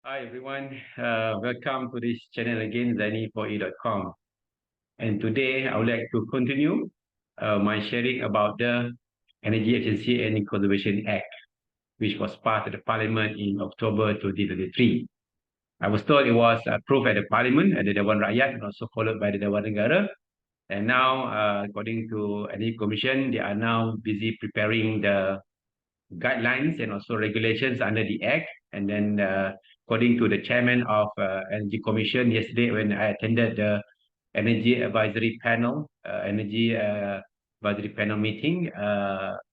Hi everyone, welcome to this channel again, Zaini4e.com. And today I would like to continue my sharing about the Energy Efficiency and Conservation Act, which was passed at the Parliament in October 2023. I was told it was approved at the Parliament, at the Dewan Rakyat, and also followed by the Dewan Negara. And now, according to Energy Commission, they are now busy preparing the guidelines and also regulations under the Act. And then, according to the chairman of Energy Commission yesterday, when I attended the Energy Advisory Panel, Advisory Panel meeting,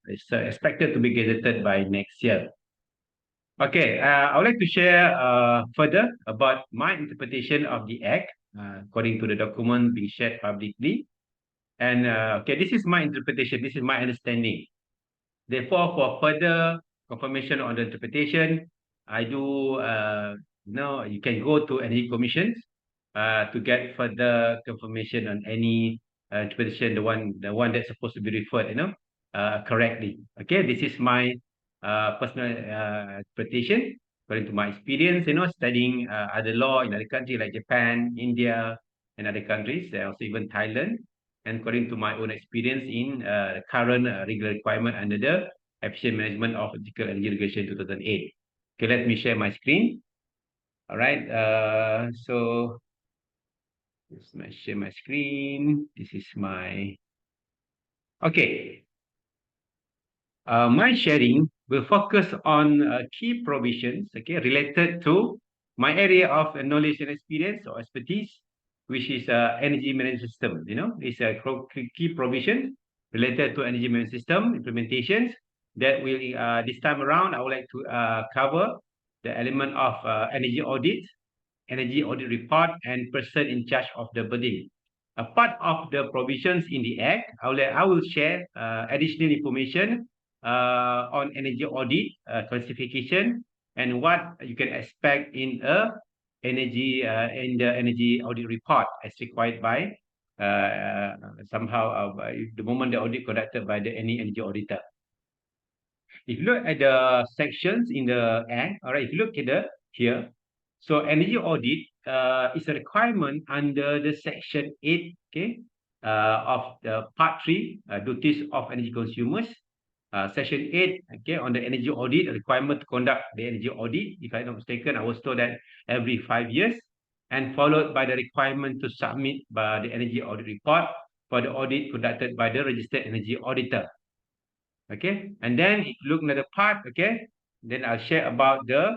it's expected to be gazetted by next year. Okay, I would like to share further about my interpretation of the Act, according to the document being shared publicly. And okay, this is my interpretation, this is my understanding. Therefore, for further confirmation on the interpretation, I do you can go to any commissions to get further confirmation on any interpretation, the one that's supposed to be referred, correctly. Okay, this is my personal interpretation according to my experience, studying other law in other countries like Japan, India, and other countries, also even Thailand. And according to my own experience in the current regular requirement under the Efficient Management of Electrical Energy Regulation 2008. Okay, let me share my screen. All right, so let's share my screen. This is my, okay. My sharing will focus on key provisions, okay, related to my area of knowledge and experience or expertise, which is energy management system. It's a key provision related to energy management system implementations that will, this time around, I would like to cover the element of energy audit report, and person in charge of the building. A part of the provisions in the Act, I will share additional information on energy audit classification and what you can expect in the energy audit report as required by the moment the audit conducted by any energy auditor. If you look at the sections in the Act, all right, if you look at here, so energy audit is a requirement under the Section 8, okay, of the Part 3, duties of energy consumers. Section 8, okay, on the energy audit, a requirement to conduct the energy audit. If I'm not mistaken, I was told that every 5 years, and followed by the requirement to submit by the energy audit report for the audit conducted by the registered energy auditor. Okay, and then if you look at the part, okay, then I'll share about the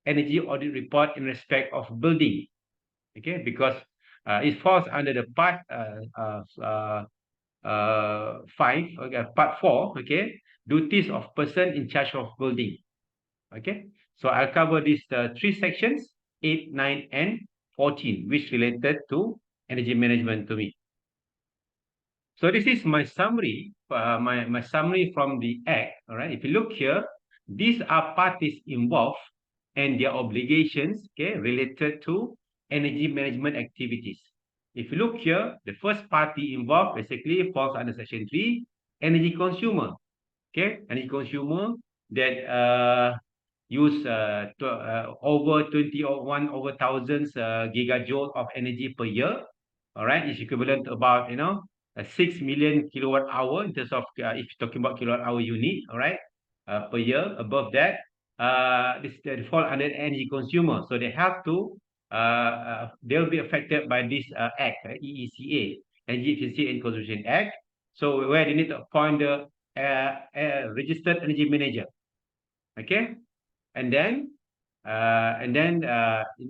energy audit report in respect of building. Okay, because it falls under the part 5, okay, part 4, okay, duties of person in charge of building. Okay, so I'll cover these 3 sections, 8, 9, and 14, which related to energy management to me. So this is my summary, my summary from the Act. All right, if you look here, these are parties involved and their obligations, okay, related to energy management activities. If you look here, the first party involved basically falls under Section 3, energy consumer. Okay, energy consumer that use over 21 over thousands gigajoule of energy per year. All right, it's equivalent to about 6 million kilowatt hour in terms of if you're talking about kilowatt hour unit, all right, per year. Above that, they fall under energy consumer, so they have to they'll be affected by this act, EECA, Energy Efficiency and Conservation Act. So where they need to appoint the registered energy manager. Okay, and then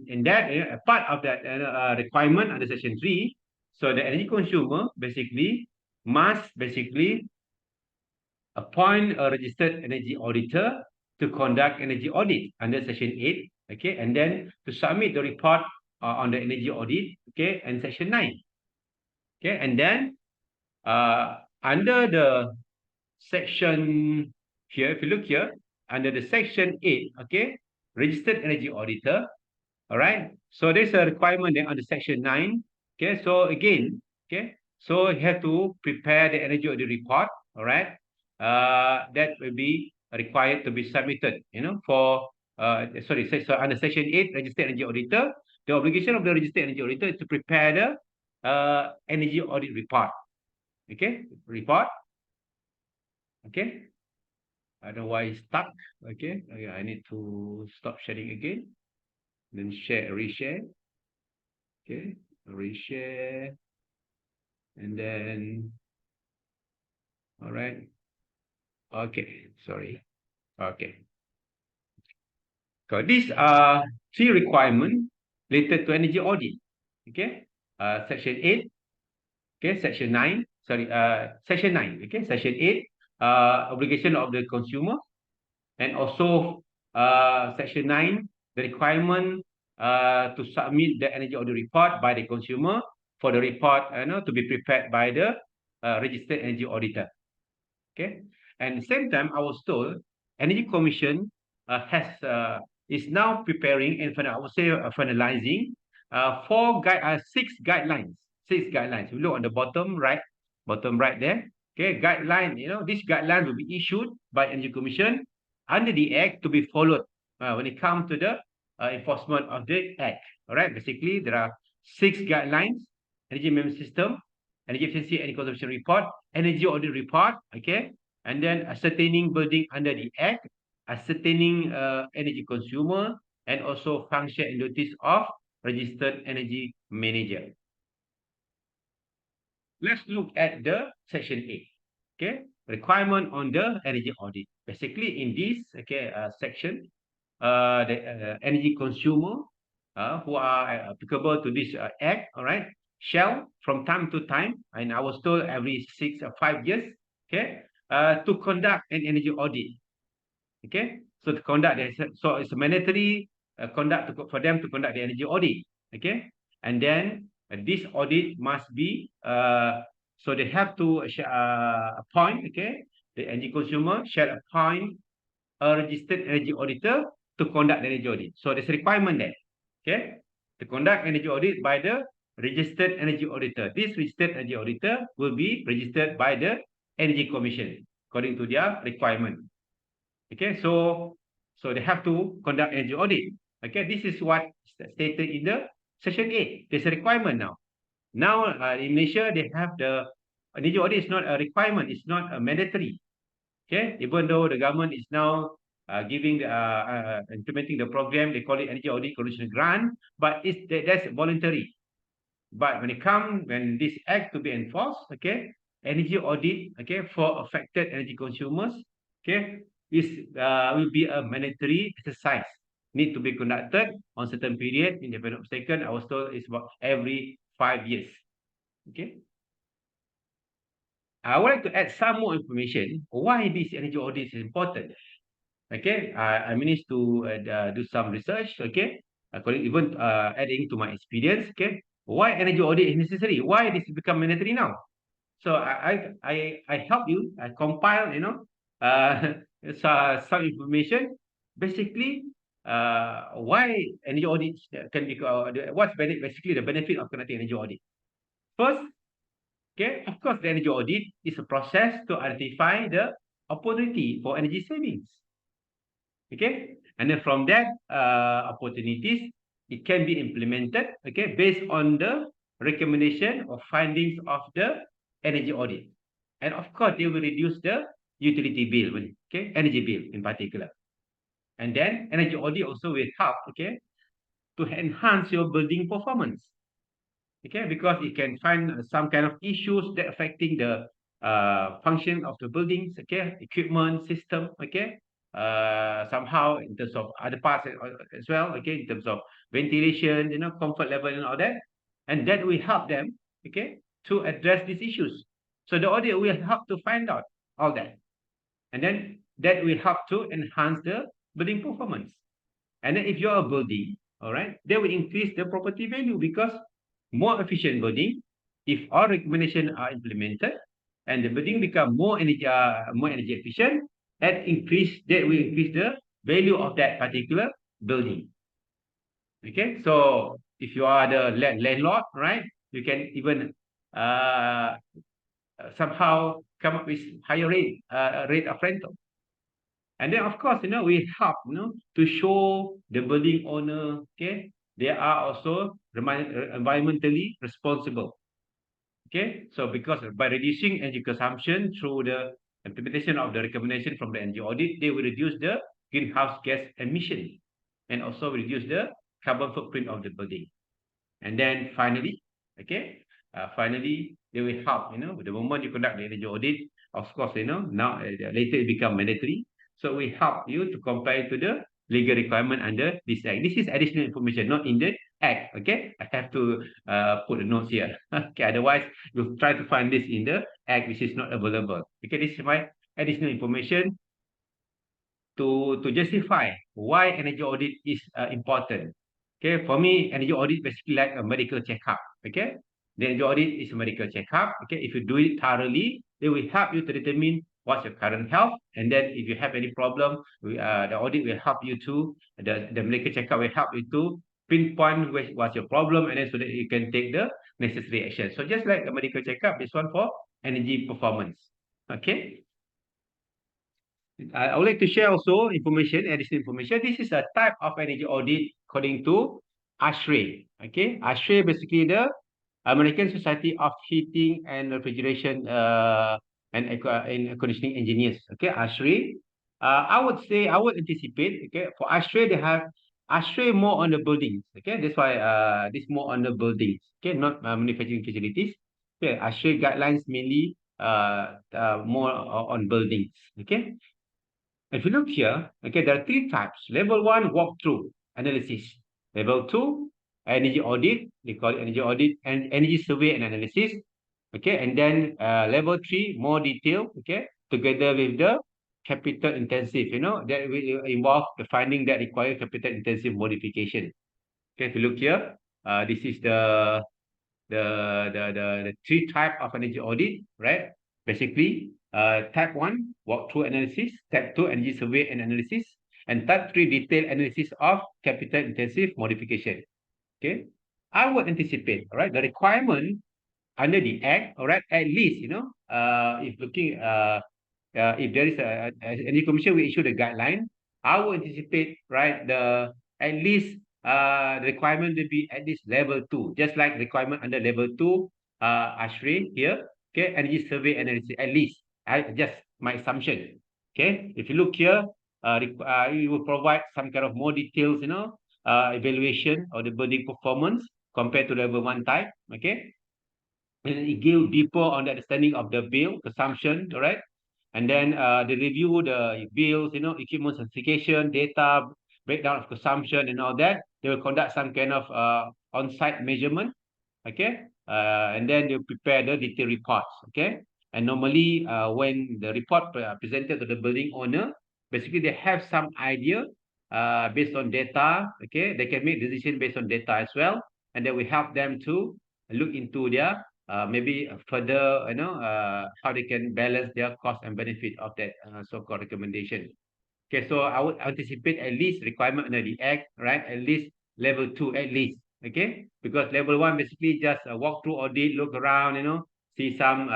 in that part of that requirement under Section 3, so the energy consumer basically must appoint a registered energy auditor to conduct energy audit under Section 8, okay, and then to submit the report on the energy audit, okay, and Section 9, okay, and then under the section here, if you look here, under the Section 8, okay, registered energy auditor, all right, so there's a requirement there under Section 9, okay, so again, okay, so you have to prepare the energy audit report, all right, that will be required to be submitted, for So under Section 8, Registered Energy Auditor, the obligation of the Registered Energy Auditor is to prepare the energy audit report. Okay, report. Okay, I don't know why it's stuck. Okay, I need to stop sharing again. Then share, reshare. Okay, reshare. And then, all right. Okay, sorry. Okay. So these are three requirements related to energy audit. Okay, Section 8. Okay, Section 9. Sorry, Section 9. Okay, Section 8. Obligation of the consumer, and also Section 9, the requirement to submit the energy audit report by the consumer for the report to be prepared by the registered energy auditor. Okay, and same time I was told Energy Commission is now preparing and I would say finalizing six guidelines. Six guidelines. You look on the bottom right there. Okay, guideline. This guideline will be issued by Energy Commission under the Act to be followed when it comes to the enforcement of the Act. All right. Basically, there are six guidelines: energy management system, energy efficiency and consumption report, energy audit report, okay, and then ascertaining building under the Act, ascertaining energy consumer, and also function and duties of registered energy manager. Let's look at the Section 8. Okay, requirement on the energy audit. Basically, in this section, the energy consumer who are applicable to this Act, all right, shall from time to time, and I was told every 6 or 5 years, okay, to conduct an energy audit. Okay, so to conduct so it's a mandatory for them to conduct the energy audit. Okay, and then this audit must be so they have to appoint. Okay, the energy consumer shall appoint a registered energy auditor to conduct the energy audit. So there's a requirement there. Okay, to conduct energy audit by the registered energy auditor. This registered energy auditor will be registered by the Energy Commission according to their requirement. Okay, so they have to conduct energy audit. Okay, this is what stated in the Section 8. There's a requirement now. Now in Malaysia, they have the energy audit is not a requirement. It's not a mandatory. Okay, even though the government is now implementing the program, they call it energy audit coordination grant, but that's voluntary. But when this act to be enforced, okay, energy audit, okay, for affected energy consumers, okay, will be a mandatory exercise. Need to be conducted on certain period. In the event of mistaken, I was told it's about every 5 years. Okay. I would like to add some more information why this energy audit is important. Okay, I managed to do some research. Okay, even adding to my experience. Okay, why energy audit is necessary? Why this become mandatory now? So I help you. I compile some information. Basically, why energy audit can be basically the benefit of conducting energy audit. First, okay, of course, the energy audit is a process to identify the opportunity for energy savings. Okay, and then from that opportunities, it can be implemented. Okay, based on the recommendation or findings of the energy audit, and of course, they will reduce the utility bill. Okay, energy bill in particular, and then energy audit also will help. Okay, to enhance your building performance. Okay, because it can find some kind of issues that affecting the function of the buildings. Okay, equipment system. Okay, somehow in terms of other parts as well. Okay, in terms of ventilation, comfort level and all that, and that will help them. Okay, to address these issues. So the audit will help to find out all that, and then that will help to enhance the building performance. And then if you're a building, all right, that will increase the property value because more efficient building, if all recommendations are implemented and the building become more energy efficient, that will increase the value of that particular building. Okay, so if you are the landlord, right, you can even somehow come up with higher rate of rental. And then, of course, we help, to show the building owner, okay, they are also environmentally responsible. Okay, so because by reducing energy consumption through the implementation of the recommendation from the energy audit, they will reduce the greenhouse gas emission and also reduce the carbon footprint of the building. And then finally, okay, finally, they will help, the moment you conduct the energy audit, of course, now later it become mandatory. So we help you to comply to the legal requirement under this act. This is additional information, not in the act, okay? I have to put a note here. Okay, otherwise, you try to find this in the act, which is not available. Okay, this is my additional information to justify why energy audit is important. Okay, for me, energy audit basically like a medical checkup. Okay, the energy audit is a medical checkup. Okay, if you do it thoroughly, they will help you to determine what's your current health, and then if you have any problem, the audit will help you to the medical checkup will help you to pinpoint what's your problem, and then so that you can take the necessary action. So just like a medical checkup, this one for energy performance. Okay. I would like to share also additional information. This is a type of energy audit according to ASHRAE. Okay, ASHRAE basically the American Society of Heating and Refrigeration and Air Conditioning Engineers. Okay, ASHRAE. I would say, I would anticipate. Okay, for ASHRAE they have ASHRAE more on the buildings. Okay, that's why this more on the buildings. Okay, not manufacturing facilities. Okay, ASHRAE guidelines mainly more on buildings. Okay. If you look here, okay, there are three types. Level 1, walkthrough analysis. Level 2, energy audit. They call it energy audit and energy survey and analysis. Okay, and then level 3, more detail. Okay, together with the capital intensive. That will involve the finding that require capital intensive modification. Okay, if you look here, this is the three type of energy audit, right? Basically, type 1, walkthrough analysis, type 2, energy survey and analysis, and type 3, detailed analysis of capital intensive modification. Okay, I would anticipate, all right, the requirement under the act, all right, at least, if looking, if there is a energy commission will issue the guideline, I would anticipate, right, the at least requirement to be at least level 2, just like requirement under level 2, ASHRAE here, okay, energy survey analysis, at least, just my assumption, okay, if you look here, it will provide some kind of more details, evaluation of the building performance compared to level 1 type, okay, and it give deeper on the understanding of the bill consumption, all right, and then they review the bills, equipment specification, data, breakdown of consumption and all that. They will conduct some kind of on-site measurement, okay? And then they'll prepare the detailed reports, okay? And normally when the report presented to the building owner, basically they have some idea based on data, okay? They can make decision based on data as well. And then we help them to look into their maybe further, how they can balance their cost and benefit of that so-called recommendation. Okay, so I would anticipate at least requirement under the act, right? At least level 2, at least. Okay, because level 1 basically just walk through audit, look around, see some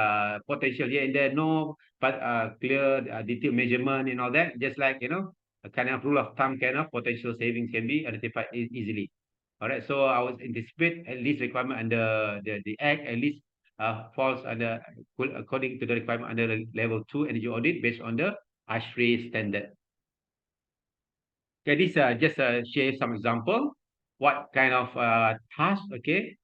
potential here and there, no, but clear detailed measurement and all that. Just like a kind of rule of thumb, kind of potential savings can be identified easily. All right, so I would anticipate at least requirement under the act at least falls under according to the requirement under the level 2 energy audit based on the ASHRAE standard. Okay, this just share some example what kind of task, okay,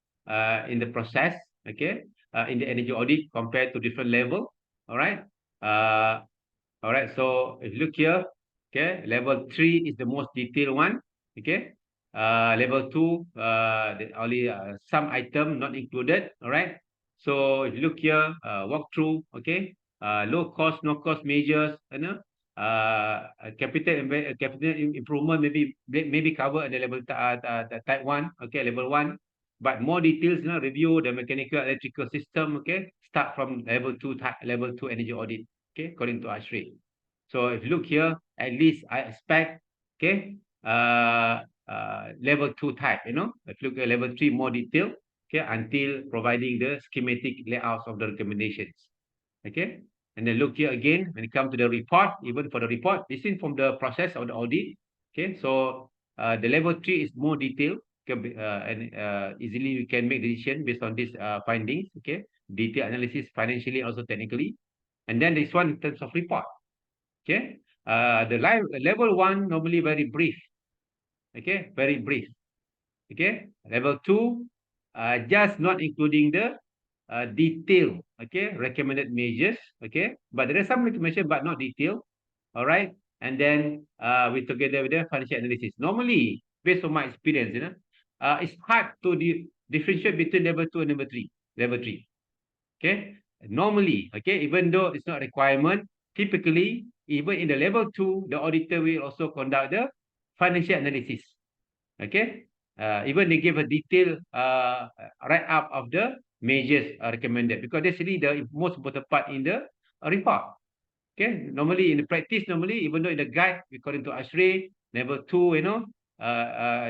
in the process, okay, in the energy audit compared to different level. All right. All right, so if you look here, okay, level 3 is the most detailed one, okay. Level 2, only some item not included, all right. So if you look here, walk through, okay, low cost, no cost measures, capital improvement maybe cover at the level type 1, okay, level 1, but more details, review the mechanical electrical system, okay, start from level 2 level 2 energy audit. Okay, according to ASHRAE. So if you look here, at least I expect, okay, level 2 type, if you look at level 3 more detail, okay, until providing the schematic layouts of the recommendations. Okay, And then look here again, when it comes to the report, even for the report, this is from the process of the audit. Okay, so the level 3 is more detailed, and easily you can make decision based on these findings. Okay, detailed analysis financially, also technically. And then this one in terms of report. Okay, the level 1 normally very brief. Okay, very brief. Okay, level 2, just not including the detail, okay, recommended measures, okay, but there is some recommendation but not detailed. All right, and then we together with the financial analysis. Normally, based on my experience, it's hard to differentiate between level 2 and level 3. Okay, normally, okay, even though it's not a requirement, typically even in the level 2, the auditor will also conduct the financial analysis. Okay, even they give a detailed write-up of the measures recommended, because that's really the most important part in the report. Okay, normally in the practice, normally even though in the guide according to ASHRAE level 2,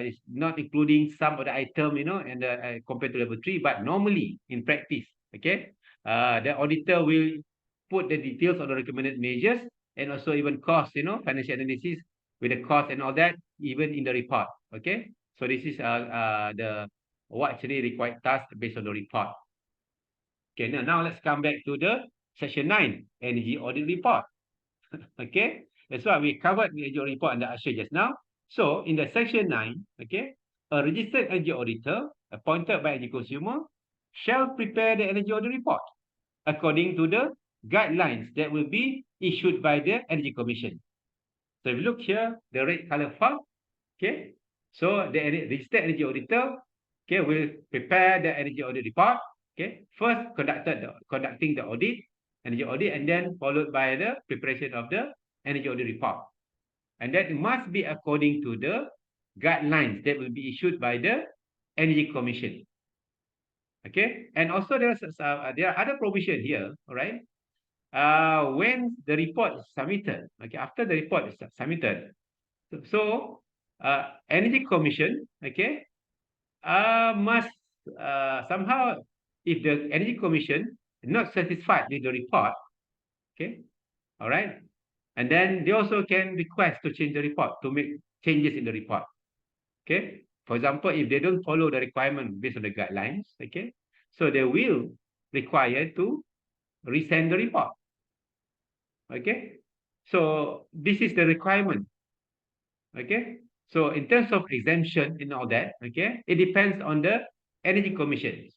is not including some of the item, and compared to level 3, but normally in practice, okay, the auditor will put the details of the recommended measures and also even cost, financial analysis with the cost and all that, even in the report. Okay, so this is the what actually required task based on the report. Okay, now let's come back to the section 9, energy audit report. Okay, that's why we covered the energy report under ASHRAE just now. So in the section 9, okay, a registered energy auditor appointed by energy consumer shall prepare the energy audit report according to the guidelines that will be issued by the Energy Commission. So if you look here, the red color file, okay, so the registered energy auditor, okay, will prepare the energy audit report. Okay, first conducting the energy audit, and then followed by the preparation of the energy audit report. And that must be according to the guidelines that will be issued by the Energy Commission. Okay, and also there are other provision here, all right? When the report is submitted, okay, after the report is submitted, so Energy Commission, okay, must somehow, if the Energy Commission is not satisfied with the report, okay, all right, and then they also can request to change the report, to make changes in the report. Okay, for example, if they don't follow the requirement based on the guidelines, okay, so they will require to resend the report. Okay, so this is the requirement. Okay, so in terms of exemption and all that, okay, it depends on the Energy Commission.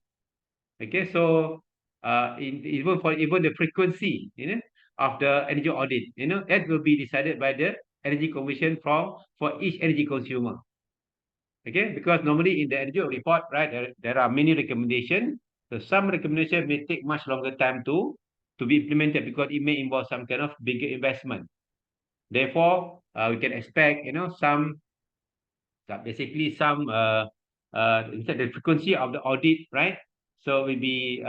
Okay, so even the frequency, of the energy audit, that will be decided by the Energy Commission for each energy consumer. Okay, because normally in the energy report, right, there are many recommendations. So some recommendations may take much longer time to be implemented because it may involve some kind of bigger investment. Therefore, we can expect, basically some instead the frequency of the audit, right? So will be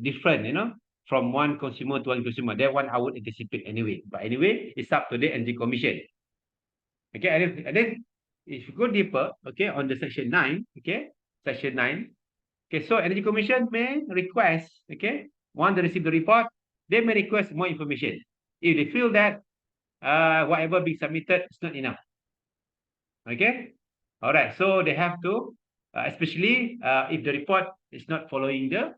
different, from one consumer to one consumer. That one I would anticipate anyway. But anyway, it's up to the Energy Commission. Okay, and then if you go deeper, okay, on the section 9, okay, section 9, okay, so Energy Commission may request, okay, once they receive the report, they may request more information. If they feel that whatever being submitted is not enough. Okay, all right, so they have to, especially if the report is not following the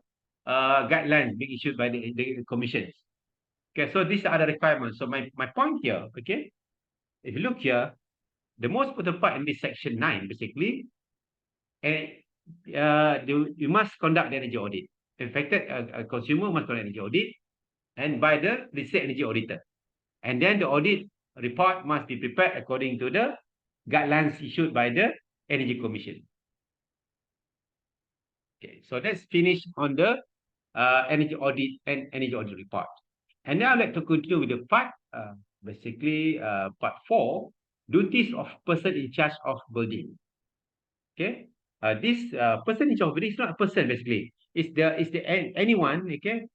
guidelines being issued by the commissions. Okay, so these are the requirements. So my point here, okay, if you look here, the most important part in this section 9, basically, you must conduct the energy audit. In fact, a consumer must conduct energy audit, and by the registered energy auditor. And then the audit report must be prepared according to the guidelines issued by the Energy Commission. Okay, so let's finish on the energy audit and energy audit report. And now I'd like to continue with the part, basically part 4, duties of person in charge of building. Okay, this person in charge of building is not a person basically. It's anyone, okay,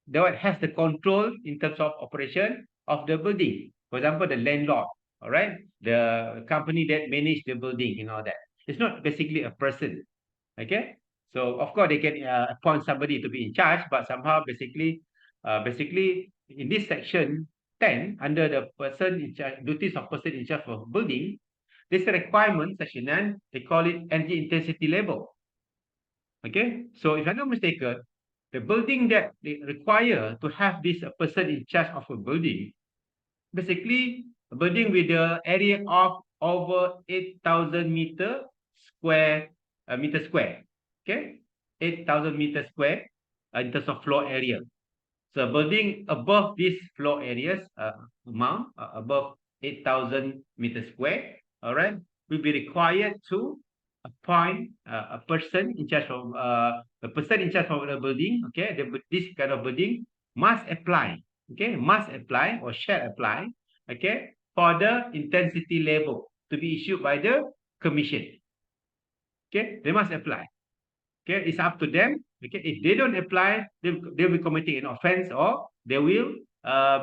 that has the control in terms of operation of the building. For example, the landlord, all right, the company that manage the building and all that. It's not basically a person. Okay, so of course they can appoint somebody to be in charge, but somehow basically basically in this section 10, under the person in charge, duties of person in charge of building, there's a requirement, section 9, they call it energy intensity level. Okay, so if I'm not mistaken, the building that they require to have this person in charge of a building, basically a building with the area of over 8,000 meter square. Okay, 8,000 meter square in terms of floor area. So building above these floor areas amount above 8,000 meter square, all right, will be required to appoint a person in charge of the person in charge of the building. Okay, this kind of building must apply. Okay, must apply or shall apply. Okay, for the intensity level to be issued by the commission. Okay, they must apply. Okay, it's up to them. Okay, if they don't apply, they'll be committing an offense, or they will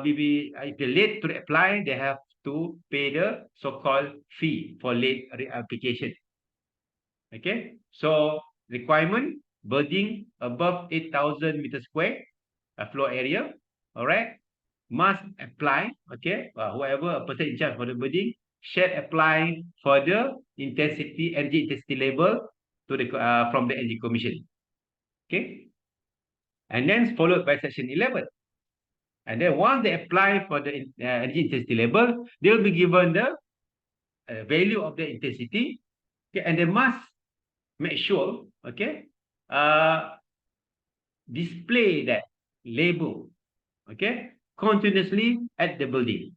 be if they're late to apply, they have to pay the so-called fee for late application. Okay, so requirement, building above 8,000 meter square floor area, all right, must apply. Okay, whoever a person in charge for the building shall apply for the energy intensity level to the from the Energy Commission. Okay, and then followed by section 11. And then once they apply for the energy intensity level, they will be given the value of the intensity. Okay, and they must make sure, okay, display that label, okay, continuously at the building.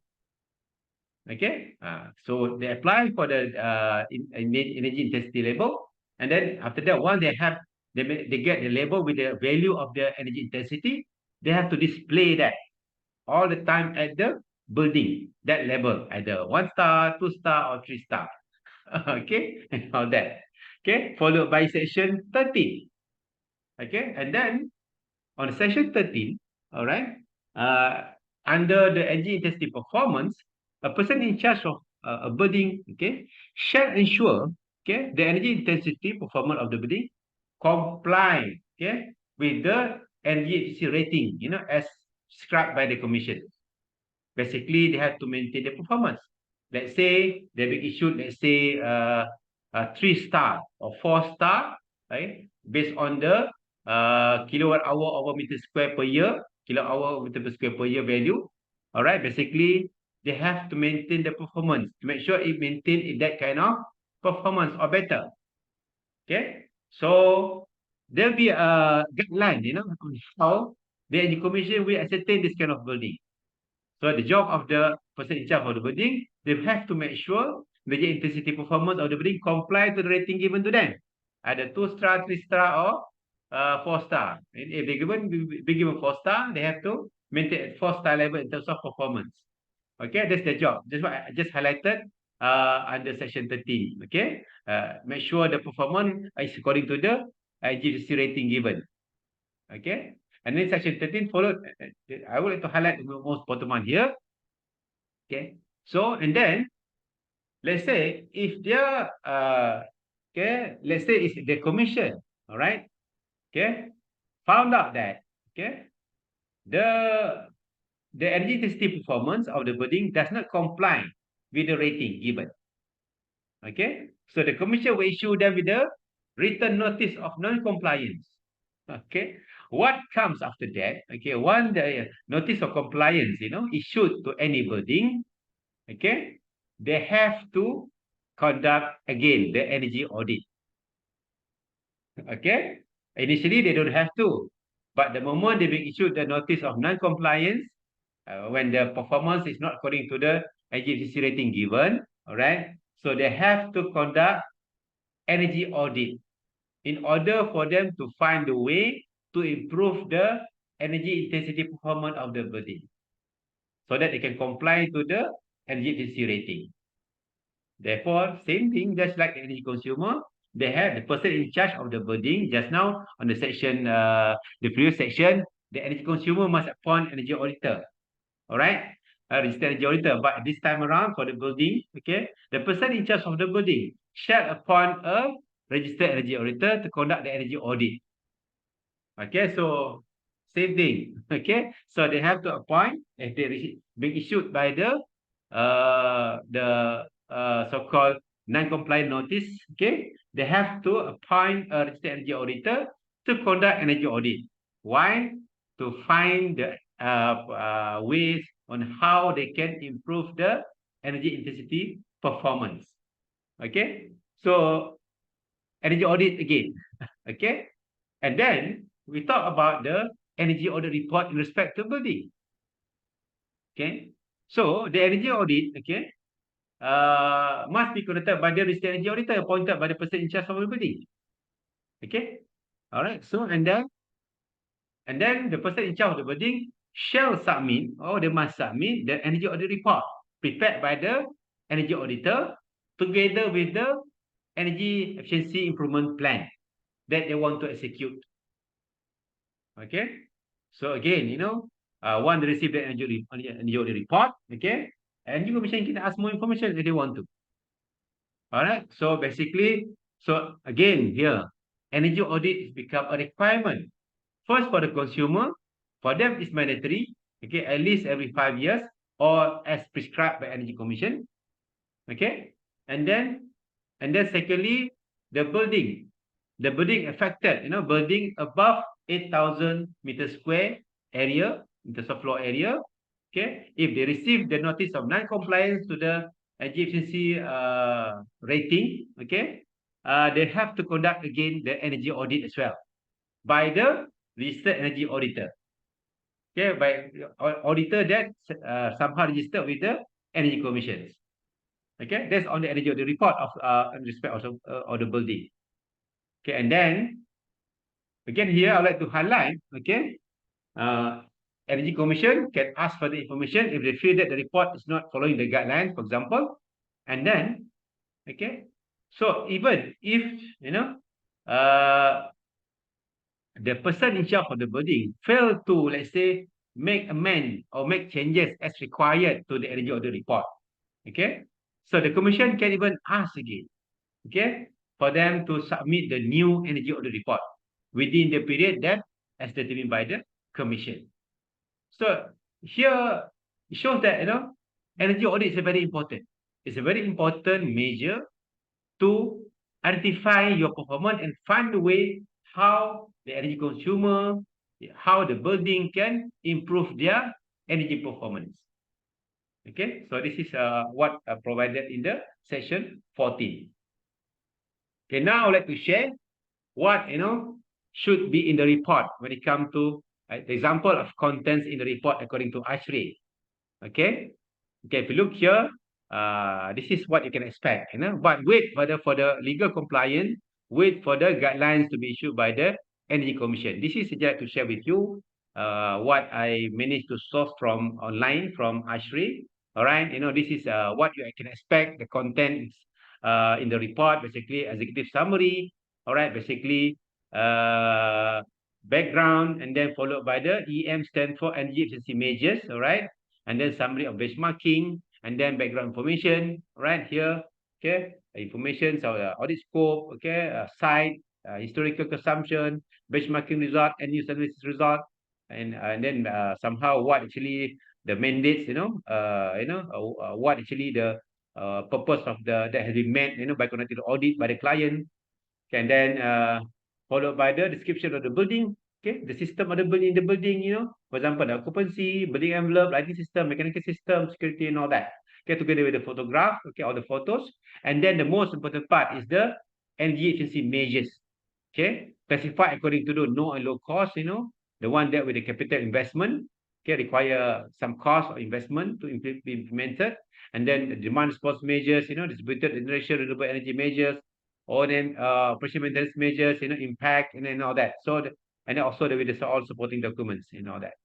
Okay, so they apply for the energy intensity label, and then after that, once they have, they get the label with the value of the energy intensity, they have to display that all the time at the building, that level, either 1 star, 2 star, or 3 star. Okay, and all that. Okay, followed by section 13. Okay, and then on section 13, all right, under the energy intensity performance, a person in charge of a building, okay, shall ensure, okay, the energy intensity performance of the building comply, okay, with the energy efficiency rating, as described by the commission. Basically, they have to maintain the performance. Let's say they be issued, let's say, 3 star or 4 star, right? Based on the kilowatt hour over meter square per year, kilowatt hour meter per square per year value. All right. Basically, they have to maintain the performance to make sure it maintains that kind of performance or better. Okay. So there'll be a guideline, on how the Energy Commission will ascertain this kind of building. So the job of the person in charge of the building, they have to make sure the intensity performance of the building comply to the rating given to them, either 2 star, 3 star, or 4 star. And if they be given 4 star, they have to maintain 4 star level in terms of performance. Okay, that's the job. That's what I just highlighted under section 13. Okay, make sure the performance is according to the IGC rating given. Okay. And then section 13 followed. I would like to highlight the most bottom one here. Okay. So, and then let's say if they're okay, let's say it's the commission, all right, okay, found out that, okay, the energy intensity performance of the building does not comply with the rating given. Okay, so the commission will issue them with a written notice of non-compliance. Okay, what comes after that? Okay, once the notice of compliance, issued to any building, okay, they have to conduct again the energy audit. Okay, initially they don't have to, but the moment they be issued the notice of non-compliance, when the performance is not according to the IGFCC rating given, all right, so they have to conduct energy audit in order for them to find a way to improve the energy intensity performance of the building so that they can comply to the energy efficiency rating. Therefore, same thing, just like the energy consumer, they have the person in charge of the building. Just now on the section, the previous section, the energy consumer must appoint energy auditor. All right, registered energy auditor. But this time around for the building, okay, the person in charge of the building shall appoint a registered energy auditor to conduct the energy audit. Okay, so same thing. Okay, so they have to appoint if they being issued by the so-called non-compliant notice. Okay, they have to appoint a registered energy auditor to conduct energy audit. Why? To find the ways on how they can improve the energy intensity performance. Okay, so energy audit again. Okay, and then we talk about the energy audit report in respect to building. Okay, so the energy audit, okay, must be conducted by the registered energy auditor appointed by the person in charge of the building. Okay, all right. So and then the person in charge of the building shall submit, or they must submit the energy audit report prepared by the energy auditor together with the energy efficiency improvement plan that they want to execute. Okay, so again, once they receive the energy audit report, okay, energy commission can ask more information if they want to. All right, so basically, so again here, energy audit has become a requirement. First, for the consumer, for them it's mandatory, okay, at least every 5 years or as prescribed by Energy Commission, okay, and then secondly, the building affected, building above 8,000 meter square area in terms of floor area, okay, if they receive the notice of non-compliance to the energy efficiency rating, okay, they have to conduct again the energy audit as well by the registered energy auditor. Okay, by auditor that somehow registered with the energy commissions. Okay, that's on the energy audit report of in respect of the building. Okay, and then again here I would like to highlight. Okay, energy commission can ask for the information if they feel that the report is not following the guidelines, for example, and then okay, so even if uh, the person in charge of the building fail to, let's say, make amend or make changes as required to the energy audit report, okay, so the commission can even ask again, okay, for them to submit the new energy audit report within the period that as determined by the commission. So here it shows that energy audit is very important. It's a very important measure to identify your performance and find a way how the energy consumer, how the building can improve their energy performance. Okay, so this is what provided in the session 14. Okay, now I would like to share what should be in the report when it comes to the example of contents in the report according to ASHRAE. Okay, if you look here, this is what you can expect, but wait for the legal compliance, wait for the guidelines to be issued by the Energy Commission. This is just to share with you what I managed to source from online from ASHRAE. All right, this is what you can expect, the contents in the report, basically executive summary. All right, basically background, and then followed by the EM stand for energy efficiency measures. All right, and then summary of benchmarking, and then background information right here. Okay, information, so audit scope, okay, site, historical consumption, benchmarking result, and new services result, and then somehow what actually the mandates, what actually the purpose of that has been met, by conducting the audit by the client. Okay, and then followed by the description of the building. Okay, the system of the building, for example, the occupancy, building envelope, lighting system, mechanical system, security, and all that. Okay, together with the photograph, okay, all the photos. And then the most important part is the energy efficiency measures. Okay, specified according to the no and low cost, the one that with the capital investment, okay, require some cost or investment to be implemented. And then the demand response measures, distributed generation renewable energy measures, or then operation maintenance measures, impact, and then all that. So, and then also with the all supporting documents and all that.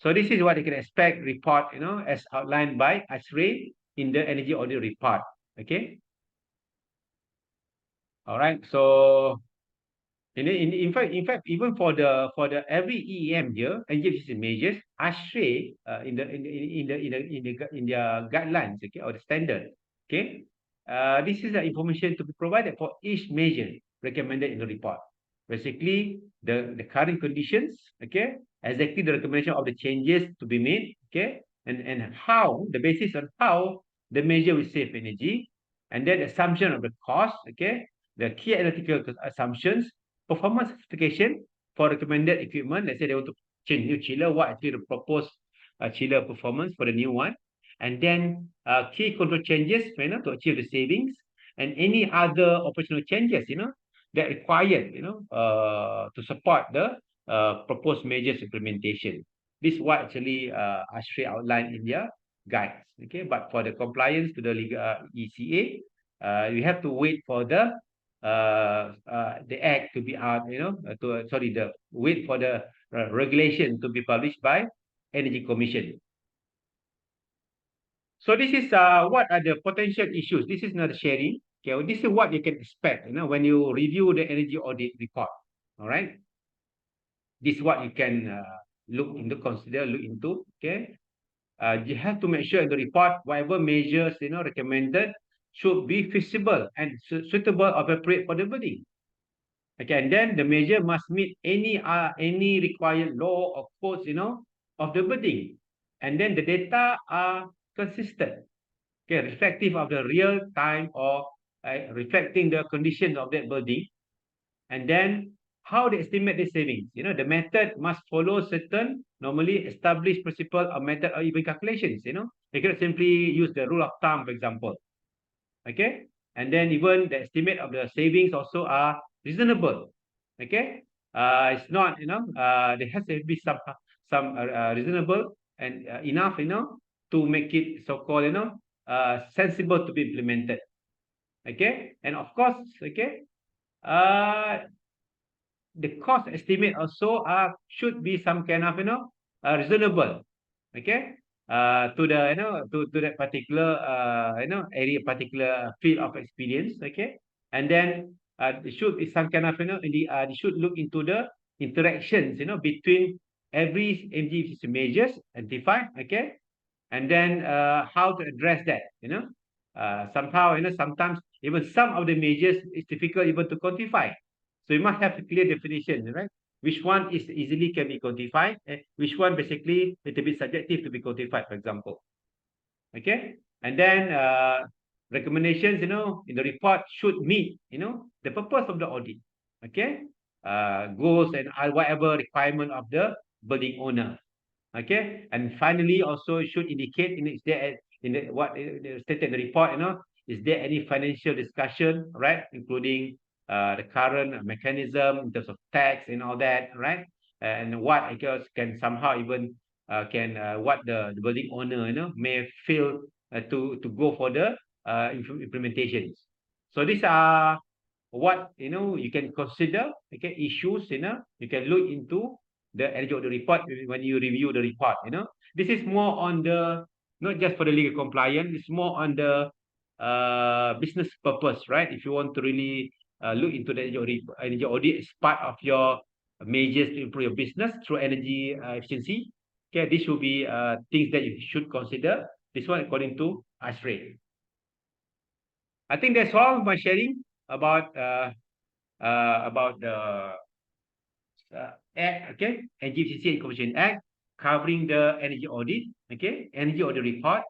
So this is what you can expect report, as outlined by ASHRAE in the energy audit report. Okay. All right. So in fact, even for the every EEM here, energy efficiency measures, ASHRAE in their guidelines, okay, or the standard, okay. This is the information to be provided for each measure recommended in the report. basically the current conditions, okay, exactly the recommendation of the changes to be made, okay, and how the basis on how the measure will save energy, and then assumption of the cost, okay, the key analytical assumptions, performance specification for recommended equipment. Let's say they want to change new chiller, what actually the proposed chiller performance for the new one, and then key control changes, to achieve the savings, and any other operational changes, that required, to support the proposed measures implementation. This is what actually ASHRAE outlined in their guides. Okay, but for the compliance to the legal ECA, you have to wait for the act to be out, the wait for the regulation to be published by Energy Commission. So this is what are the potential issues. This is not sharing. Okay, well, this is what you can expect, when you review the energy audit report. All right. This is what you can look into. Okay. You have to make sure in the report, whatever measures, recommended should be feasible and suitable, appropriate for the building. Okay, and then the measure must meet any required law or codes, of the building. And then the data are consistent, okay, reflective of the real time or reflecting the conditions of that building. And then how they estimate the savings. The method must follow certain normally established principle or method or even calculations. They cannot simply use the rule of thumb, for example. Okay, and then even the estimate of the savings also are reasonable. Okay, it's not, there has to be some reasonable and enough, to make it so-called, sensible to be implemented. Okay, and of course, okay, the cost estimate also should be some kind of, reasonable. Okay, to the, to that particular area, particular field of experience. Okay, and then it should be some kind of, they should look into the interactions, between every energy measures identified. Okay, and then how to address that. Somehow, sometimes even some of the measures is difficult even to quantify. So you must have a clear definition, right? Which one is easily can be quantified, and which one basically a little bit subjective to be quantified, for example. Okay, and then recommendations, in the report should meet, the purpose of the audit. Okay, goals and whatever requirement of the building owner. Okay, and finally also should indicate, is there what stated in the report, is there any financial discussion, right, including the current mechanism in terms of tax and all that, right, and what I guess can somehow even can what the building owner, may feel to go for the implementations. So these are what, you can consider, okay, issues, you can look into the energy audit report when you review the report. This is more on the, not just for the legal compliance, it's more on the business purpose, right? If you want to really look into the energy audit as part of your measures to improve your business through energy efficiency, okay, this should be things that you should consider. This one according to ASHRAE. I think that's all my sharing about the Act, okay, NGFCC and Commission Act, covering the energy audit, okay, energy audit report,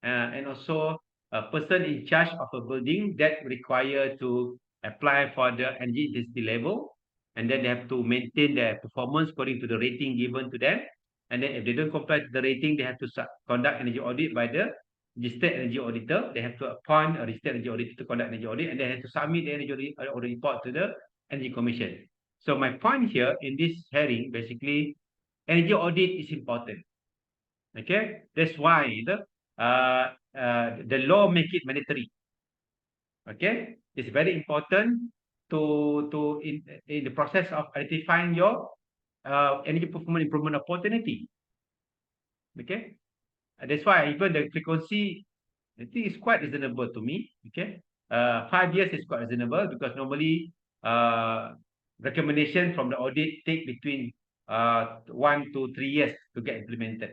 and also a person in charge of a building that require to apply for the energy intensity level, and then they have to maintain their performance according to the rating given to them, and then if they don't comply to the rating, they have to conduct energy audit by the registered energy auditor. They have to appoint a registered energy auditor to conduct energy audit, and they have to submit the energy audit report to the Energy Commission. So my point here in this hearing, basically, energy audit is important. Okay, that's why the law make it mandatory. Okay, it's very important to in the process of identifying your energy performance improvement opportunity. Okay, that's why even the frequency, I think is quite reasonable to me. Okay, 5 years is quite reasonable because normally recommendation from the audit take between 1 to 3 years to get implemented.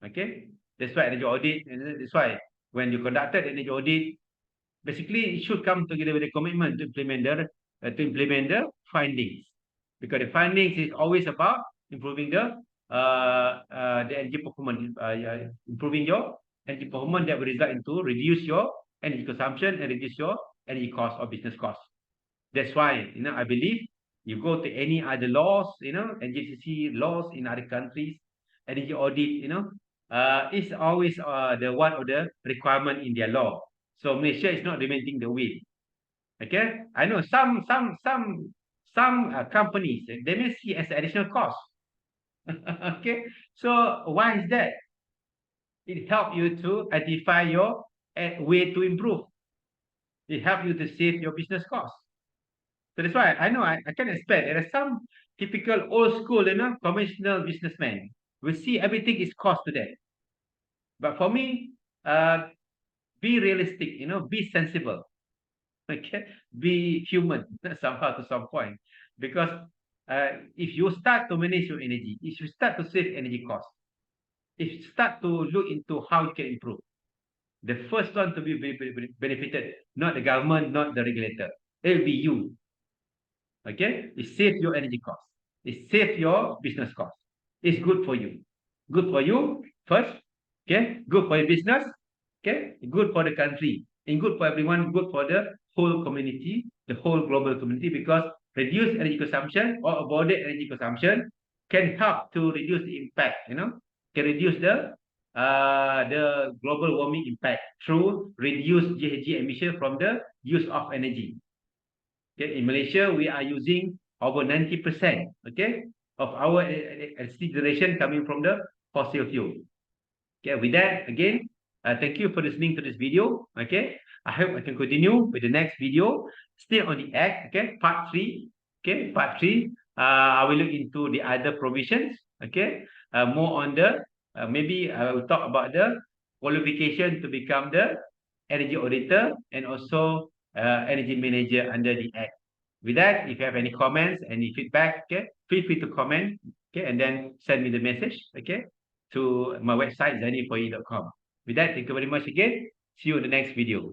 Okay, that's why energy audit, and that's why when you conducted energy audit, basically it should come together with a commitment to implement to implement the findings, because the findings is always about improving the energy performance, improving your energy performance that will result into reduce your energy consumption and reduce your energy cost or business cost. That's why, I believe you go to any other laws, NGCC laws in other countries, energy audit, is always the one of the requirement in their law. So Malaysia is not reinventing the wheel. Okay, I know some companies, they may see as additional cost. Okay, so why is that? It helps you to identify your way to improve. It helps you to save your business cost. So that's why I know I can expect there are some typical old school, conventional businessmen will see everything is cost to them. But for me, be realistic, be sensible, okay, be human somehow to some point, because if you start to manage your energy, if you start to save energy costs, if you start to look into how you can improve, the first one to be benefited, not the government, not the regulator, it will be you. Okay, it saves your energy cost, it saves your business cost, it's good for you, good for you first, okay, good for your business, okay, good for the country, and good for everyone, good for the whole community, the whole global community, because reduced energy consumption or avoided energy consumption can help to reduce the impact, can reduce the global warming impact through reduced GHG emission from the use of energy. Okay, in Malaysia, we are using over 90%, okay, of our electricity generation coming from the fossil fuel. Okay, with that, again, thank you for listening to this video. Okay, I hope I can continue with the next video. Still on the act, okay, part 3. Okay, part 3. I will look into the other provisions. Okay, more on the maybe I will talk about the qualification to become the energy auditor and also energy manager under the act. With that, if you have any comments, any feedback, okay, feel free to comment, okay, and then send me the message, okay, to my website, zani4e.com. With that, thank you very much again. See you in the next video.